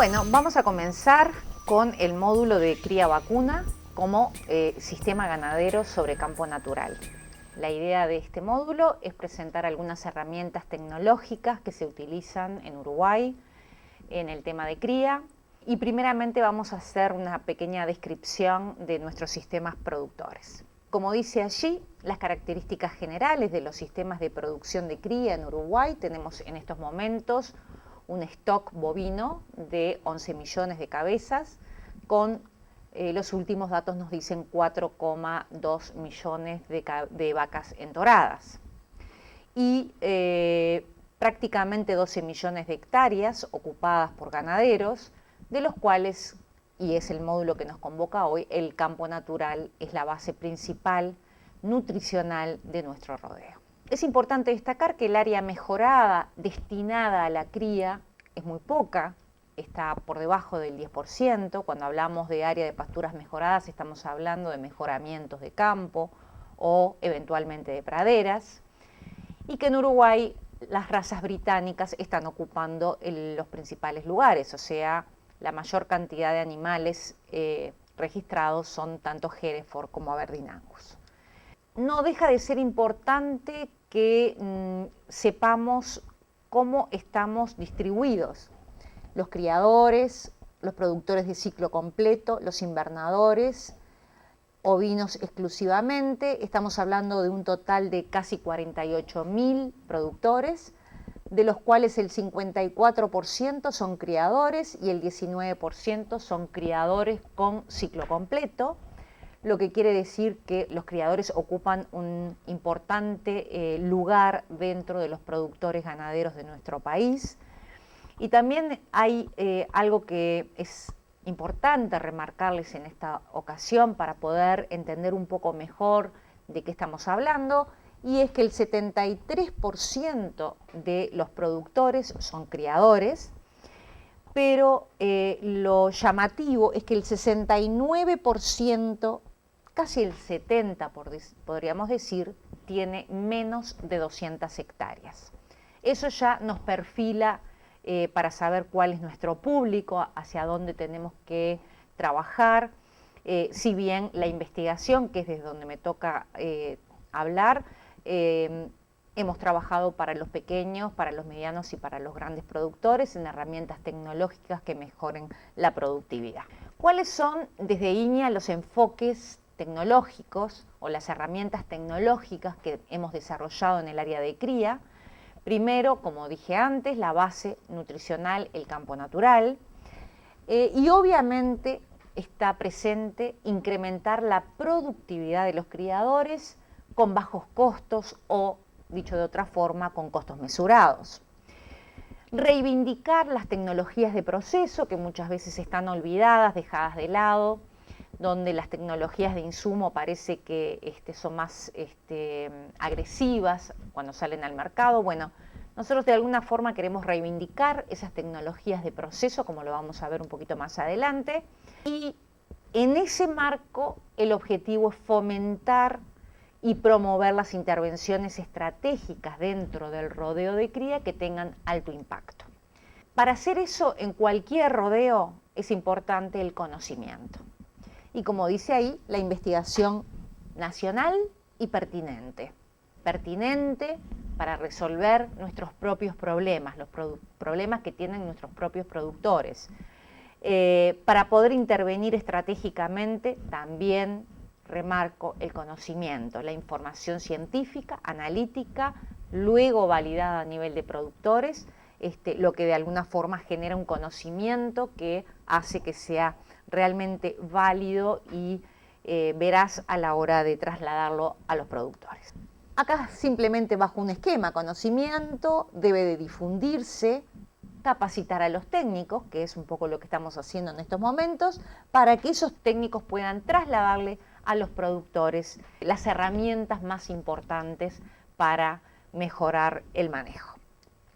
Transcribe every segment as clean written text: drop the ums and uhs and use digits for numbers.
Bueno, vamos a comenzar con el módulo de cría vacuna como sistema ganadero sobre campo natural. La idea de este módulo es presentar algunas herramientas tecnológicas que se utilizan en Uruguay en el tema de cría y primeramente vamos a hacer una pequeña descripción de nuestros sistemas productores. Como dice allí, las características generales de los sistemas de producción de cría en Uruguay, tenemos en estos momentos un stock bovino de 11 millones de cabezas, con los últimos datos nos dicen 4,2 millones de vacas entoradas. Y prácticamente 12 millones de hectáreas ocupadas por ganaderos, de los cuales, y es el módulo que nos convoca hoy, el campo natural es la base principal nutricional de nuestro rodeo. Es importante destacar que el área mejorada destinada a la cría es muy poca, está por debajo del 10%. Cuando hablamos de área de pasturas mejoradas estamos hablando de mejoramientos de campo o eventualmente de praderas, y que en Uruguay las razas británicas están ocupando los principales lugares, o sea, la mayor cantidad de animales registrados son tanto Hereford como Aberdeen Angus. No deja de ser importante que sepamos cómo estamos distribuidos. Los criadores, los productores de ciclo completo, los invernadores, ovinos exclusivamente. Estamos hablando de un total de casi 48.000 productores, de los cuales el 54% son criadores y el 19% son criadores con ciclo completo, lo que quiere decir que los criadores ocupan un importante lugar dentro de los productores ganaderos de nuestro país. Y también hay algo que es importante remarcarles en esta ocasión para poder entender un poco mejor de qué estamos hablando, y es que el 73% de los productores son criadores, pero lo llamativo es que el 69%, casi el 70% podríamos decir, tiene menos de 200 hectáreas. Eso ya nos perfila para saber cuál es nuestro público, hacia dónde tenemos que trabajar, si bien la investigación, que es desde donde me toca hablar, hemos trabajado para los pequeños, para los medianos y para los grandes productores en herramientas tecnológicas que mejoren la productividad. ¿Cuáles son desde INEA los enfoques tecnológicos o las herramientas tecnológicas que hemos desarrollado en el área de cría? Primero, como dije antes, la base nutricional, el campo natural, y obviamente está presente incrementar la productividad de los criadores con bajos costos o, dicho de otra forma, con costos mesurados. Reivindicar las tecnologías de proceso que muchas veces están olvidadas, dejadas de lado, donde las tecnologías de insumo parece que son más agresivas cuando salen al mercado. Bueno, nosotros de alguna forma queremos reivindicar esas tecnologías de proceso, como lo vamos a ver un poquito más adelante, y en ese marco el objetivo es fomentar y promover las intervenciones estratégicas dentro del rodeo de cría que tengan alto impacto. Para hacer eso en cualquier rodeo es importante el conocimiento. Y como dice ahí, la investigación nacional y pertinente. Pertinente para resolver nuestros propios problemas, los problemas que tienen nuestros propios productores. Para poder intervenir estratégicamente, también remarco el conocimiento, la información científica, analítica, luego validada a nivel de productores, lo que de alguna forma genera un conocimiento que hace que sea realmente válido y veraz a la hora de trasladarlo a los productores. Acá simplemente bajo un esquema, conocimiento, debe de difundirse, capacitar a los técnicos, que es un poco lo que estamos haciendo en estos momentos, para que esos técnicos puedan trasladarle a los productores las herramientas más importantes para mejorar el manejo.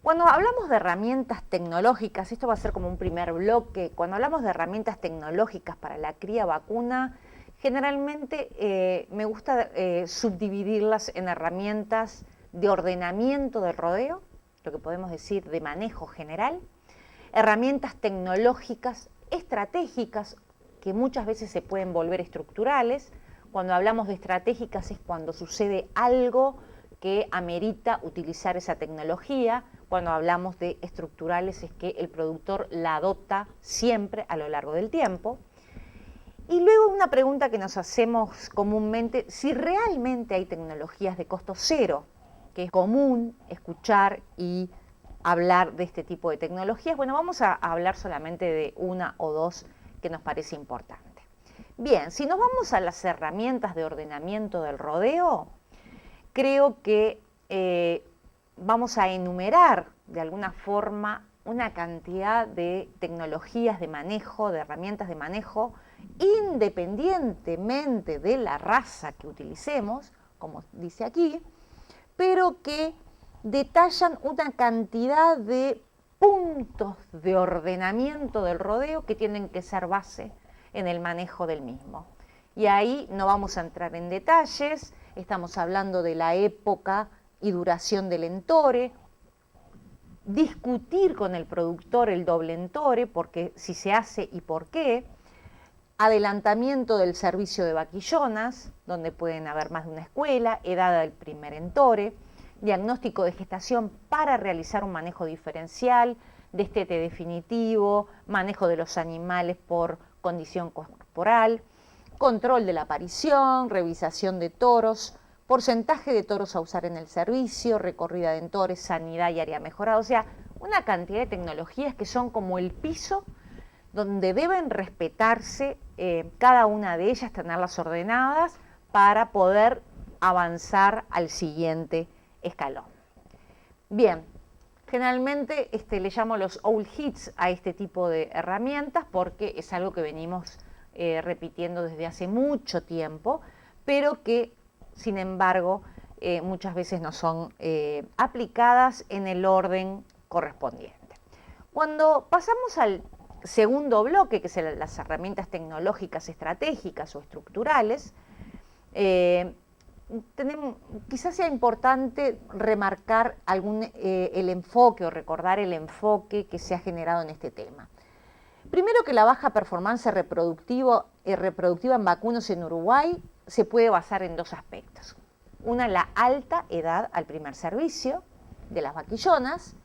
Cuando hablamos de herramientas tecnológicas, esto va a ser como un primer bloque, cuando hablamos de herramientas tecnológicas para la cría vacuna, generalmente me gusta subdividirlas en herramientas de ordenamiento del rodeo, lo que podemos decir de manejo general, herramientas tecnológicas estratégicas que muchas veces se pueden volver estructurales. Cuando hablamos de estratégicas es cuando sucede algo que amerita utilizar esa tecnología. Cuando hablamos de estructurales es que el productor la adopta siempre a lo largo del tiempo. Y luego una pregunta que nos hacemos comúnmente, si realmente hay tecnologías de costo cero, que es común escuchar y hablar de este tipo de tecnologías. Bueno, vamos a hablar solamente de una o dos que nos parece importante. Bien, si nos vamos a las herramientas de ordenamiento del rodeo, creo que vamos a enumerar de alguna forma una cantidad de tecnologías de manejo, de herramientas de manejo, independientemente de la raza que utilicemos, como dice aquí, pero que detallan una cantidad de puntos de ordenamiento del rodeo que tienen que ser base en el manejo del mismo. Y ahí no vamos a entrar en detalles, estamos hablando de la época y duración del entore, discutir con el productor el doble entore, porque si se hace y por qué, adelantamiento del servicio de vaquillonas, donde pueden haber más de una escuela, edad del primer entore, diagnóstico de gestación para realizar un manejo diferencial, destete definitivo, manejo de los animales por condición corporal, control de la aparición, revisación de toros, porcentaje de toros a usar en el servicio, recorrida de entores, sanidad y área mejorada, o sea, una cantidad de tecnologías que son como el piso donde deben respetarse cada una de ellas, tenerlas ordenadas para poder avanzar al siguiente escalón. Bien, generalmente le llamo los old hits a este tipo de herramientas porque es algo que venimos repitiendo desde hace mucho tiempo, pero que sin embargo muchas veces no son aplicadas en el orden correspondiente. Cuando pasamos al segundo bloque, que son las herramientas tecnológicas estratégicas o estructurales, quizás sea importante remarcar el enfoque o recordar el enfoque que se ha generado en este tema. Primero, que la baja performance reproductiva en vacunos en Uruguay se puede basar en dos aspectos. Una, la alta edad al primer servicio de las vaquillonas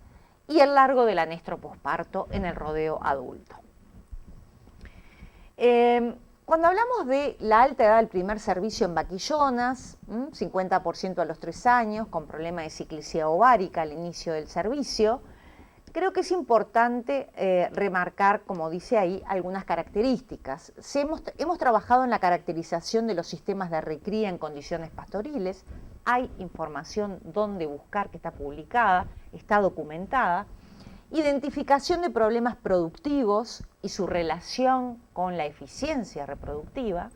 y el largo del anestro posparto en el rodeo adulto. Cuando hablamos de la alta edad del primer servicio en vaquillonas, 50% a los 3 años, con problema de ciclicidad ovárica al inicio del servicio, creo que es importante remarcar, como dice ahí, algunas características. Hemos trabajado en la caracterización de los sistemas de recría en condiciones pastoriles. Hay información donde buscar que está publicada, está documentada. Identificación de problemas productivos y su relación con la eficiencia reproductiva.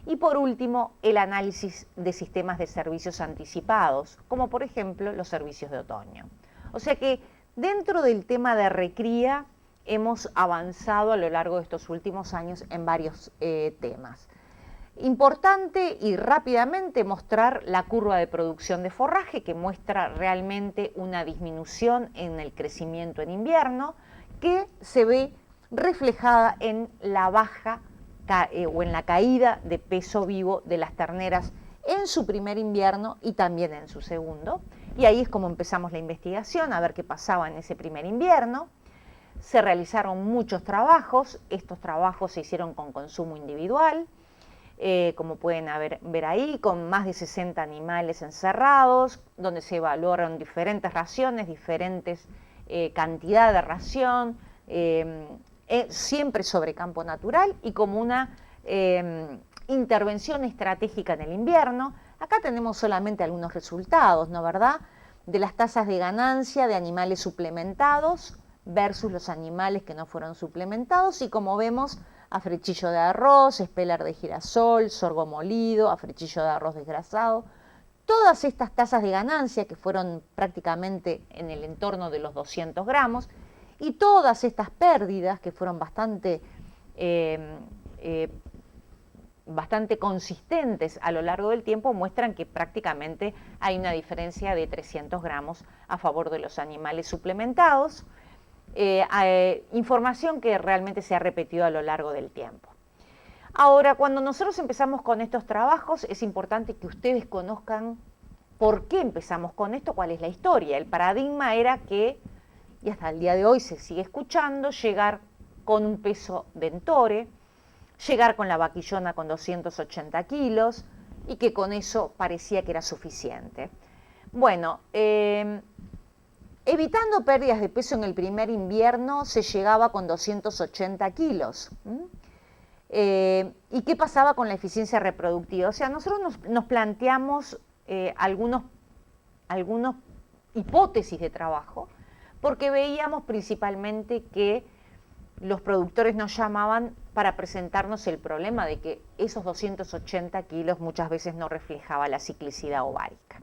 Y por último, el análisis de sistemas de servicios anticipados, como por ejemplo los servicios de otoño. O sea que dentro del tema de recría hemos avanzado a lo largo de estos últimos años en varios temas. Importante y rápidamente mostrar la curva de producción de forraje, que muestra realmente una disminución en el crecimiento en invierno, que se ve reflejada en la baja o en la caída de peso vivo de las terneras en su primer invierno y también en su segundo. Y ahí es como empezamos la investigación, a ver qué pasaba en ese primer invierno. Se realizaron muchos trabajos, estos trabajos se hicieron con consumo individual, como pueden ver ahí, con más de 60 animales encerrados, donde se evaluaron diferentes raciones, diferentes cantidad de ración, siempre sobre campo natural y como una intervención estratégica en el invierno. Acá tenemos solamente algunos resultados, ¿no verdad? De las tasas de ganancia de animales suplementados versus los animales que no fueron suplementados, y como vemos, afrechillo de arroz, espelar de girasol, sorgo molido, afrechillo de arroz desgrasado. Todas estas tasas de ganancia, que fueron prácticamente en el entorno de los 200 gramos, y todas estas pérdidas, que fueron bastante consistentes a lo largo del tiempo, muestran que prácticamente hay una diferencia de 300 gramos a favor de los animales suplementados. información que realmente se ha repetido a lo largo del tiempo. Ahora, cuando nosotros empezamos con estos trabajos, es importante que ustedes conozcan por qué empezamos con esto, cuál es la historia. El paradigma era que, y hasta el día de hoy se sigue escuchando, llegar con un peso dentore, llegar con la vaquillona con 280 kilos y que con eso parecía que era suficiente. Bueno, evitando pérdidas de peso en el primer invierno se llegaba con 280 kilos. ¿Y qué pasaba con la eficiencia reproductiva? O sea, nosotros nos planteamos algunos hipótesis de trabajo porque veíamos principalmente que los productores nos llamaban para presentarnos el problema de que esos 280 kilos muchas veces no reflejaba la ciclicidad ovárica.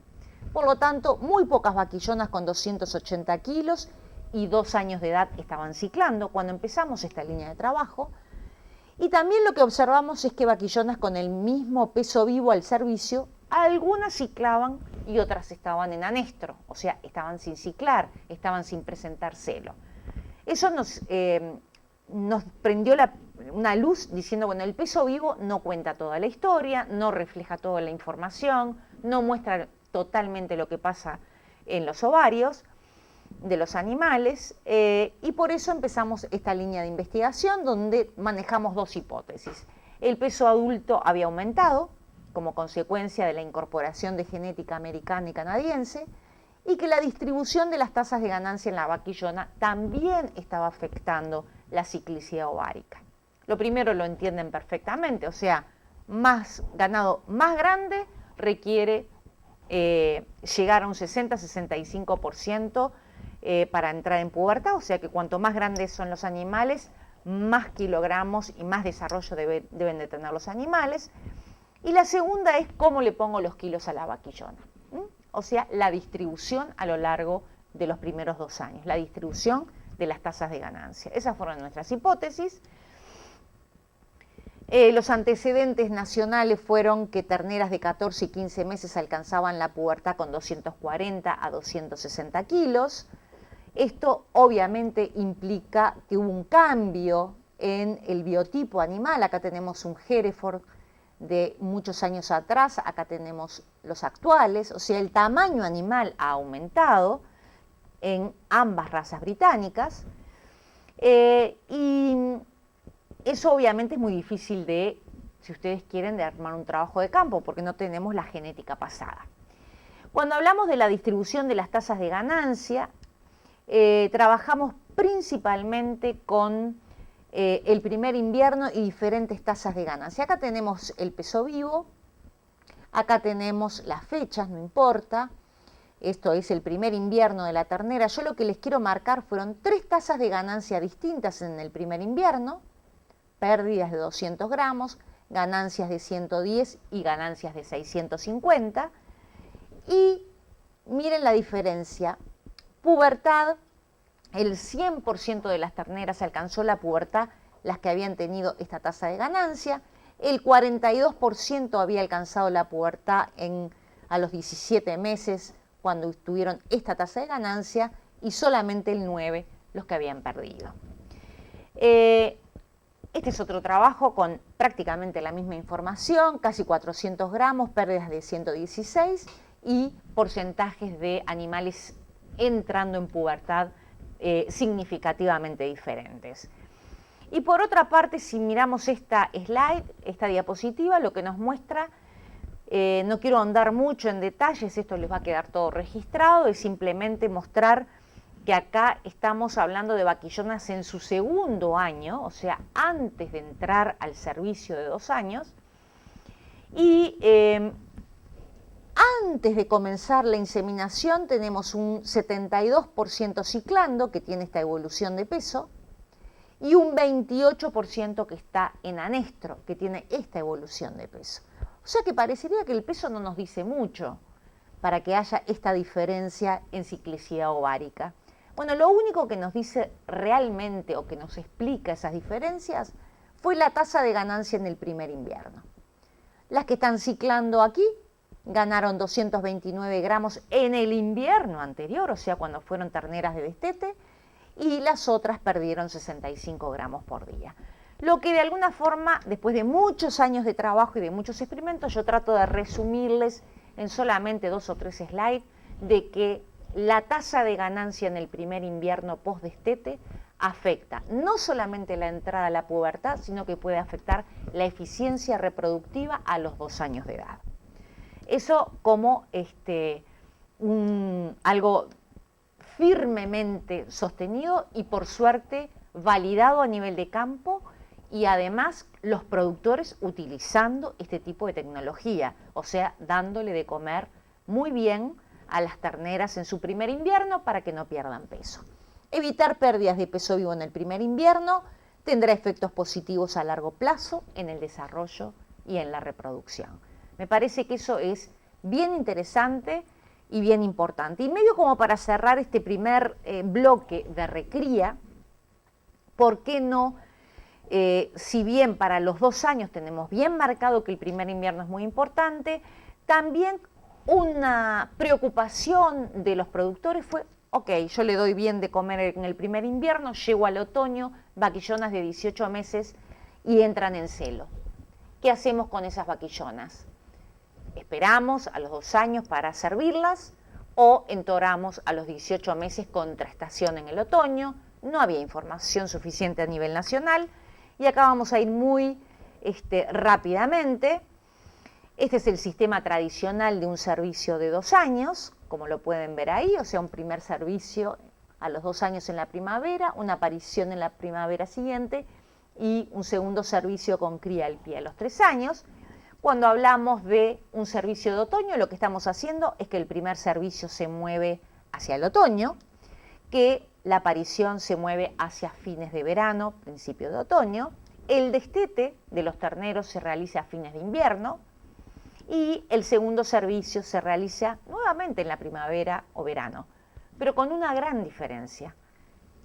Por lo tanto, muy pocas vaquillonas con 280 kilos y 2 años de edad estaban ciclando cuando empezamos esta línea de trabajo. Y también lo que observamos es que vaquillonas con el mismo peso vivo al servicio, algunas ciclaban y otras estaban en anestro, o sea, estaban sin ciclar, estaban sin presentar celo. Eso nos prendió una luz diciendo, bueno, el peso vivo no cuenta toda la historia, no refleja toda la información, no muestra totalmente lo que pasa en los ovarios de los animales, y por eso empezamos esta línea de investigación donde manejamos dos hipótesis. El peso adulto había aumentado como consecuencia de la incorporación de genética americana y canadiense, y que la distribución de las tasas de ganancia en la vaquillona también estaba afectando la ciclicidad ovárica. Lo primero lo entienden perfectamente, o sea, más ganado más grande requiere llegar a un 60-65% para entrar en pubertad, o sea que cuanto más grandes son los animales, más kilogramos y más desarrollo deben de tener los animales. Y la segunda es cómo le pongo los kilos a la vaquillona, o sea, la distribución a lo largo de los primeros 2 años, la distribución de las tasas de ganancia. Esas fueron nuestras hipótesis. Los antecedentes nacionales fueron que terneras de 14 y 15 meses alcanzaban la pubertad con 240 a 260 kilos. Esto obviamente implica que hubo un cambio en el biotipo animal. Acá tenemos un Hereford de muchos años atrás, acá tenemos los actuales, o sea, el tamaño animal ha aumentado en ambas razas británicas, y eso obviamente es muy difícil de, si ustedes quieren, de armar un trabajo de campo, porque no tenemos la genética pasada. Cuando hablamos de la distribución de las tasas de ganancia, trabajamos principalmente con el primer invierno y diferentes tasas de ganancia. Acá tenemos el peso vivo, acá tenemos las fechas, no importa. Esto es el primer invierno de la ternera. Yo lo que les quiero marcar fueron 3 tasas de ganancia distintas en el primer invierno, pérdidas de 200 gramos, ganancias de 110 y ganancias de 650. Y miren la diferencia. Pubertad, el 100% de las terneras alcanzó la pubertad, las que habían tenido esta tasa de ganancia. El 42% había alcanzado la pubertad a los 17 meses cuando tuvieron esta tasa de ganancia, y solamente el 9% los que habían perdido. Este es otro trabajo con prácticamente la misma información, casi 400 gramos, pérdidas de 116 y porcentajes de animales entrando en pubertad significativamente diferentes. Y por otra parte, si miramos esta slide, esta diapositiva, lo que nos muestra, no quiero ahondar mucho en detalles, esto les va a quedar todo registrado, es simplemente mostrar que acá estamos hablando de vaquillonas en su segundo año, o sea, antes de entrar al servicio de 2 años, y antes de comenzar la inseminación tenemos un 72% ciclando, que tiene esta evolución de peso, y un 28% que está en anestro, que tiene esta evolución de peso. O sea que parecería que el peso no nos dice mucho para que haya esta diferencia en ciclicidad ovárica. Bueno, lo único que nos dice realmente o que nos explica esas diferencias fue la tasa de ganancia en el primer invierno. Las que están ciclando aquí ganaron 229 gramos en el invierno anterior, o sea, cuando fueron terneras de destete, y las otras perdieron 65 gramos por día. Lo que de alguna forma, después de muchos años de trabajo y de muchos experimentos, yo trato de resumirles en solamente 2 o 3 slides de que la tasa de ganancia en el primer invierno post-destete afecta no solamente la entrada a la pubertad, sino que puede afectar la eficiencia reproductiva a los 2 años de edad. Eso como algo firmemente sostenido y por suerte validado a nivel de campo, y además los productores utilizando este tipo de tecnología, o sea, dándole de comer muy bien a las terneras en su primer invierno para que no pierdan peso. Evitar pérdidas de peso vivo en el primer invierno tendrá efectos positivos a largo plazo en el desarrollo y en la reproducción. Me parece que eso es bien interesante y bien importante. Y medio como para cerrar este primer bloque de recría, ¿por qué no? Si bien para los 2 años tenemos bien marcado que el primer invierno es muy importante, también una preocupación de los productores fue, ok, yo le doy bien de comer en el primer invierno, llego al otoño, vaquillonas de 18 meses y entran en celo. ¿Qué hacemos con esas vaquillonas? ¿Esperamos a los 2 años para servirlas o entoramos a los 18 meses contra estación en el otoño? No había información suficiente a nivel nacional. Y acá vamos a ir muy rápidamente. Este es el sistema tradicional de un servicio de 2 años, como lo pueden ver ahí, o sea, un primer servicio a los 2 años en la primavera, una aparición en la primavera siguiente y un segundo servicio con cría al pie a los 3 años. Cuando hablamos de un servicio de otoño, lo que estamos haciendo es que el primer servicio se mueve hacia el otoño, que la aparición se mueve hacia fines de verano, principio de otoño, el destete de los terneros se realiza a fines de invierno y el segundo servicio se realiza nuevamente en la primavera o verano, pero con una gran diferencia,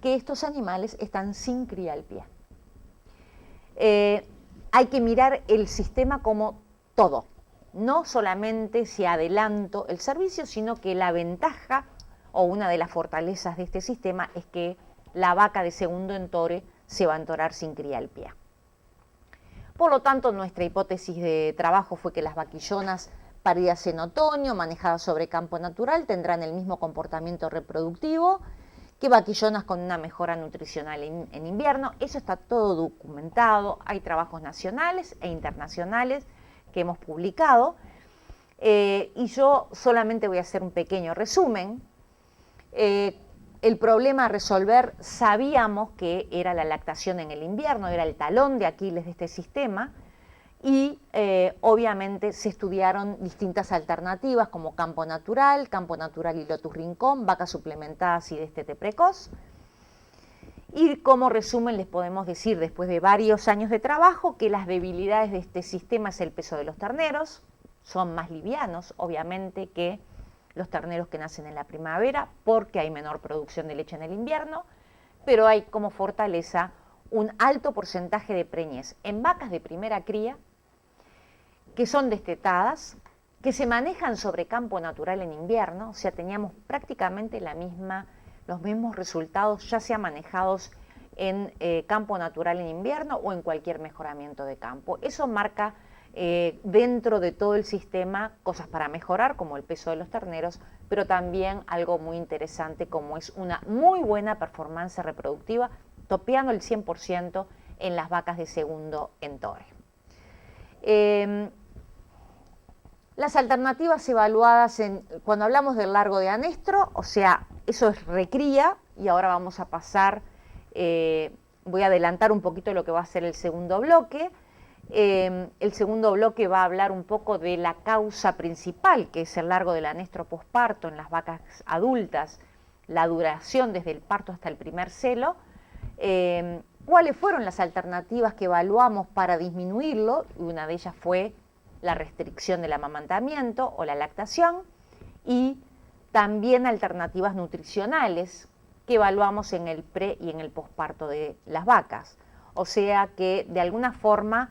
que estos animales están sin cría al pie. Hay que mirar el sistema como todo, no solamente si adelanto el servicio, sino que la ventaja o una de las fortalezas de este sistema es que la vaca de segundo entore se va a entorar sin cría al pie. Por lo tanto, nuestra hipótesis de trabajo fue que las vaquillonas paridas en otoño, manejadas sobre campo natural, tendrán el mismo comportamiento reproductivo que vaquillonas con una mejora nutricional en invierno. Eso está todo documentado, hay trabajos nacionales e internacionales que hemos publicado, y yo solamente voy a hacer un pequeño resumen. El problema a resolver sabíamos que era la lactación en el invierno, era el talón de Aquiles de este sistema, y obviamente se estudiaron distintas alternativas como campo natural y lotus rincón, vacas suplementadas y destete precoz. Y como resumen les podemos decir, después de varios años de trabajo, que las debilidades de este sistema es el peso de los terneros, son más livianos obviamente que los terneros que nacen en la primavera, porque hay menor producción de leche en el invierno, pero hay como fortaleza un alto porcentaje de preñez en vacas de primera cría, que son destetadas, que se manejan sobre campo natural en invierno, o sea, teníamos prácticamente los mismos resultados, ya sea manejados en campo natural en invierno o en cualquier mejoramiento de campo. Eso marca dentro de todo el sistema cosas para mejorar, como el peso de los terneros, pero también algo muy interesante como es una muy buena performance reproductiva, topeando el 100% en las vacas de segundo entore. Las alternativas evaluadas cuando hablamos del largo de anestro, o sea, eso es recría, y ahora vamos a pasar, voy a adelantar un poquito lo que va a ser el segundo bloque. El segundo bloque va a hablar un poco de la causa principal, que es el largo del anestro posparto en las vacas adultas, la duración desde el parto hasta el primer celo, cuáles fueron las alternativas que evaluamos para disminuirlo, y una de ellas fue la restricción del amamantamiento o la lactación, y también alternativas nutricionales que evaluamos en el pre y en el posparto de las vacas. O sea que de alguna forma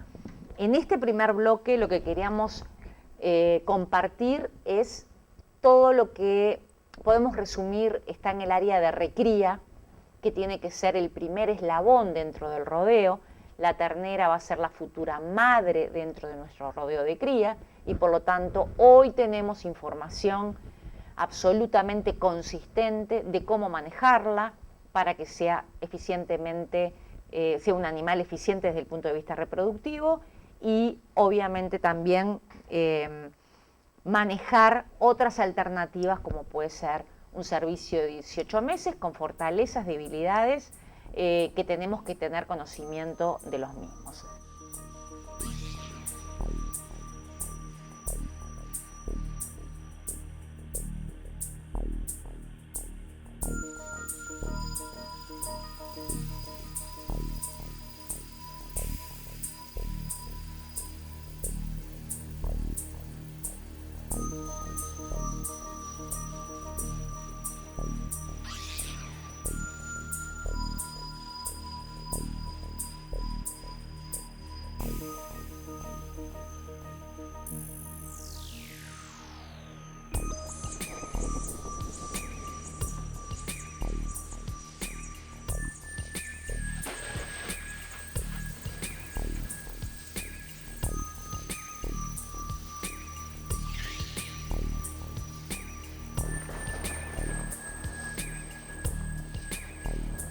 en este primer bloque lo que queríamos compartir es todo lo que podemos resumir está en el área de recría, que tiene que ser el primer eslabón dentro del rodeo. La ternera va a ser la futura madre dentro de nuestro rodeo de cría y por lo tanto hoy tenemos información absolutamente consistente de cómo manejarla para que sea eficientemente, sea un animal eficiente desde el punto de vista reproductivo y obviamente también manejar otras alternativas como puede ser un servicio de 18 meses con fortalezas, debilidades, que tenemos que tener conocimiento de los mismos.